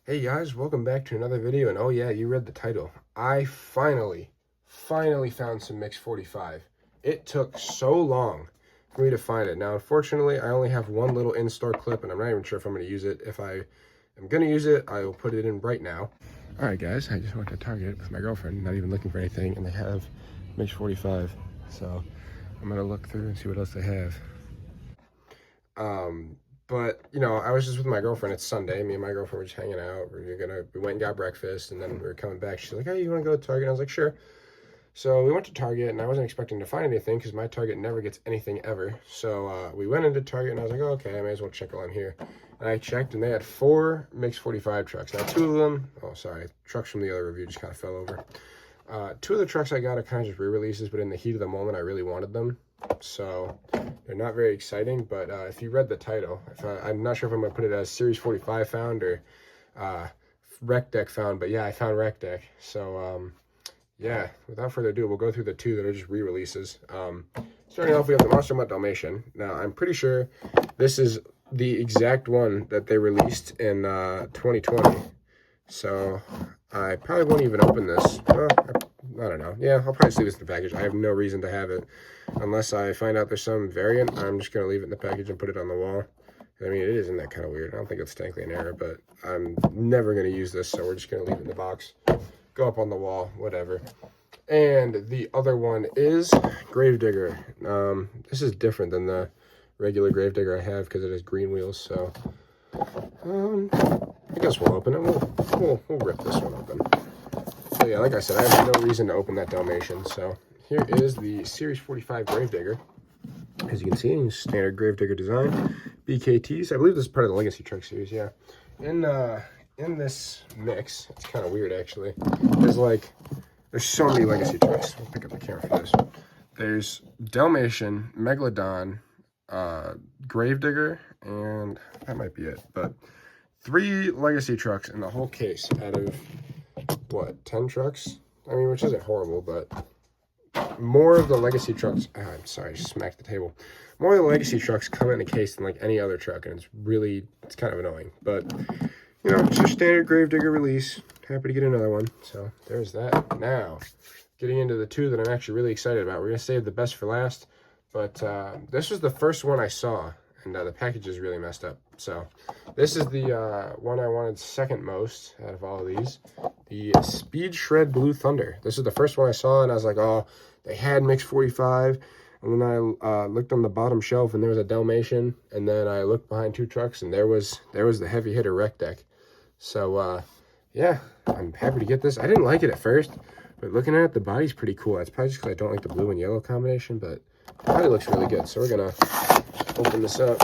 Hey guys, welcome back to another video, and oh yeah, you read the title. I finally found some Mix 45. It took so long for me to find it. Now, unfortunately, I only have one little in-store clip, and I'm not even sure if I'm going to use it. If I am going to use it, I will put it in right now. Alright guys, I just went to Target with my girlfriend, not even looking for anything, and they have Mix 45. So, I'm going to look through and see what else they have. But you know, I was just with my girlfriend. It's Sunday. Me and my girlfriend were just hanging out. We went and got breakfast, and then we were coming back. She's like, "Hey, you want to go to Target?" And I was like, "Sure." So we went to Target, and I wasn't expecting to find anything because my Target never gets anything ever. So we went into Target, and I was like, oh, "Okay, I may as well check while I'm here." And I checked, and they had 4 Mix 45 trucks. Now, 2 of them, oh sorry, trucks from the other review just kind of fell over. 2 of the trucks I got are kind of just re-releases, but in the heat of the moment, I really wanted them. So they're not very exciting, but if you read the title, I'm not sure if I'm going to put it as Series 45 found or Rec Deck found, but yeah, I found Rec Deck. So yeah, without further ado, we'll go through the 2 that are just re-releases. Starting off, we have the Monster Mutt Dalmatian. Now, I'm pretty sure this is the exact one that they released in 2020. So I probably won't even open this. Well, I don't know. Yeah, I'll probably just leave this in the package. I have no reason to have it. Unless I find out there's some variant, I'm just going to leave it in the package and put it on the wall. I mean, it isn't that kind of weird. I don't think it's technically an error, but I'm never going to use this, so we're just going to leave it in the box. Go up on the wall, whatever. And the other one is Gravedigger. This is different than the regular Gravedigger I have because it has green wheels, so I guess we'll open it. We'll rip this one open. So yeah, like I said, I have no reason to open that Dalmatian. So here is the Series 45 Gravedigger. As you can see, standard Gravedigger design. BKTs. I believe this is part of the Legacy Truck series, yeah. In this mix, it's kind of weird actually. There's so many Legacy trucks. We'll pick up the camera for this. There's Dalmatian, Megalodon, Gravedigger, and that might be it. But 3 Legacy trucks in the whole case out of, what, 10 trucks? I mean, which isn't horrible, but more of the Legacy trucks, I'm sorry, I smacked the table. More of the Legacy trucks come in a case than like any other truck, and it's kind of annoying. But, you know, it's your standard Gravedigger release. Happy to get another one. So there's that. Now, getting into the 2 that I'm actually really excited about. We're going to save the best for last, but this was the first one I saw, and the package is really messed up. So this is the one I wanted second most out of all of these, the Speed Shred Blue Thunder. This is the first one I saw, and I was like, oh, they had Mix 45, and then I looked on the bottom shelf, and there was a Dalmatian, and then I looked behind 2 trucks, and there was the heavy hitter Rec Deck. So yeah, I'm happy to get this. I didn't like it at first, but looking at it, the body's pretty cool. It's probably just because I don't like the blue and yellow combination, but the body looks really good. So we're gonna open this up.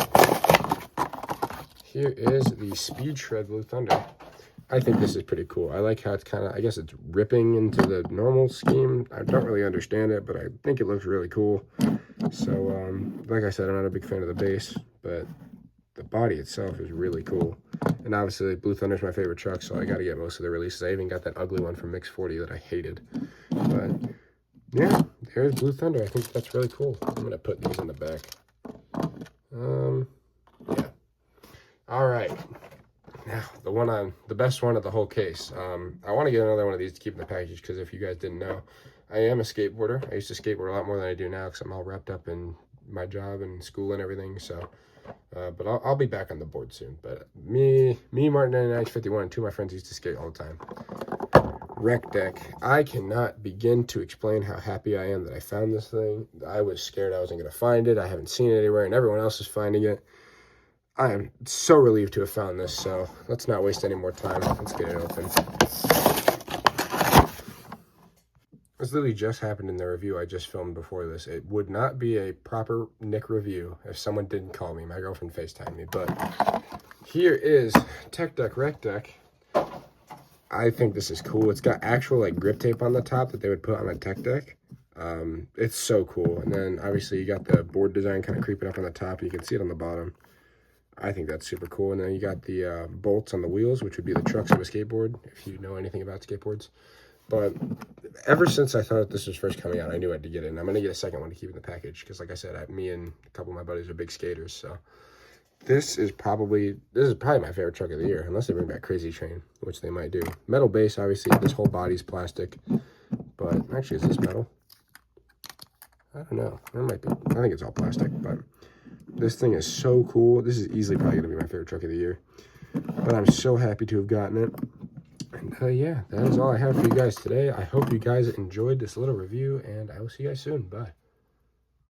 Here is the Speed Shred Blue Thunder. I think this is pretty cool. I like how it's kind of, I guess it's ripping into the normal scheme. I don't really understand it, but I think it looks really cool. So, like I said, I'm not a big fan of the base, but the body itself is really cool. And obviously, Blue Thunder is my favorite truck, so I got to get most of the releases. I even got that ugly one from Mix 40 that I hated. But, yeah, there's Blue Thunder. I think that's really cool. I'm going to put these in the back. Yeah. All right. Now, the best one of the whole case. I want to get another one of these to keep in the package because if you guys didn't know, I am a skateboarder. I used to skateboard a lot more than I do now because I'm all wrapped up in my job and school and everything. So, but I'll be back on the board soon. But me, Martin 99X51, and 2 of my friends used to skate all the time. Rec Deck. I cannot begin to explain how happy I am that I found this thing. I was scared I wasn't going to find it. I haven't seen it anywhere, and everyone else is finding it. I am so relieved to have found this, so let's not waste any more time. Let's get it open. This literally just happened in the review I just filmed before this. It would not be a proper Nick review if someone didn't call me. My girlfriend FaceTimed me, but here is Tech Deck Rec Deck. I think this is cool. It's got actual like grip tape on the top that they would put on a Tech Deck. It's so cool. And then obviously you got the board design kind of creeping up on the top. You can see it on the bottom. I think that's super cool. And then you got the bolts on the wheels, which would be the trucks of a skateboard, if you know anything about skateboards. But ever since I thought this was first coming out, I knew I had to get it. And I'm going to get a second one to keep in the package because, like I said, me and a couple of my buddies are big skaters. So This is probably my favorite truck of the year, unless they bring back Crazy Train, which they might do. Metal base, obviously. This whole body's plastic, but actually, is this metal? I don't know. It might be. I think it's all plastic, but this thing is so cool. This is easily probably going to be my favorite truck of the year, but I'm so happy to have gotten it. And yeah, that is all I have for you guys today. I hope you guys enjoyed this little review, and I will see you guys soon. Bye.